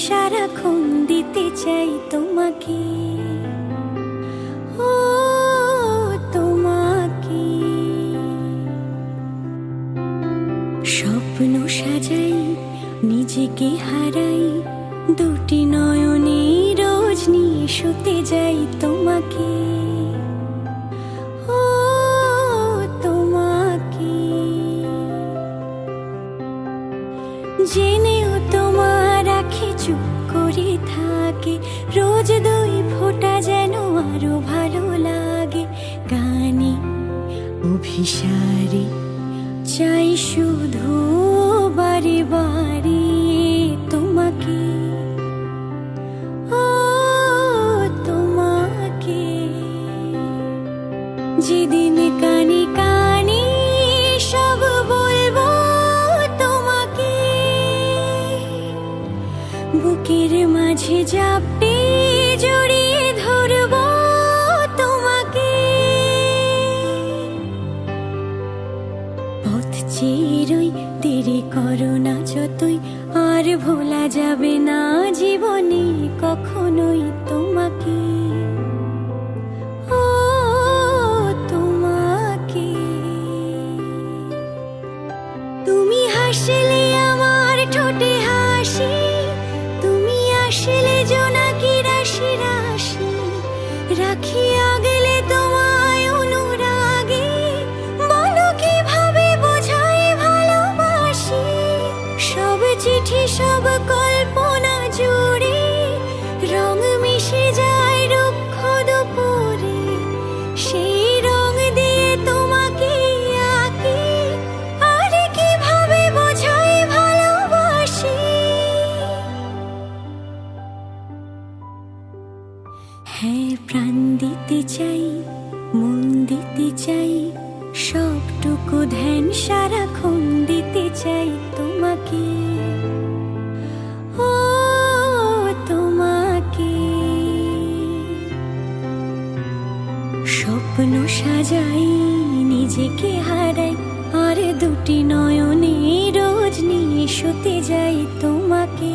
সারাক্ষণ দিতে চাই তোমাকে, ও তোমাকে। স্বপ্ন সাজাই, নিজেকে হারাই, দুটি নয়নে রোজ নিয়ে শুতে যাই তোমাকে, ও তোমাকে। জেনেও তোমার আঁখি চুপ করে থাকে, রোজ দুই ফোঁটা যেন আরো ভালো লাগে। গানে অভিসারে চাই শুধু বারে বারে তোমাকে, ও তোমাকে। যেদিন কানে কানে সব বলবো তোমাকে, বুকের মাঝে জাপটে জড়িয়ে ধরবো তোমাকে। পথ চেয়ে রই, দেরি করো না যতই, আর ভোলা যাবে না জীবনে কখনোই তোমাকে, ও তোমাকে। তুমি হাসলে আমার ঠোঁটে হাসি, তুমি আসলে জোনাকি রাশি রাশি, রাখি আগলে তোমায় অনুরাগে। বলো কিভাবে বোঝাই ভালোবাসি, সব চিঠি সব কল্পনা জুড়ে রং মিশে যায় রুক্ষ দুপুরে। সেই রং দিয়ে তোমাকে আঁকি, আর কিভাবে বোঝাই ভালোবাসি। হ্যাঁ, প্রাণ দিতে চাই, মন দিতে চাই, সবটুকু ধ্যান সারাক্ষণ দিতে চাই তোমাকে, ও তোমাকে। স্বপ্ন সাজাই, নিজেকে হারাই, আর দুটি নয়নে রোজ নিয়ে শুতে যাই তোমাকে।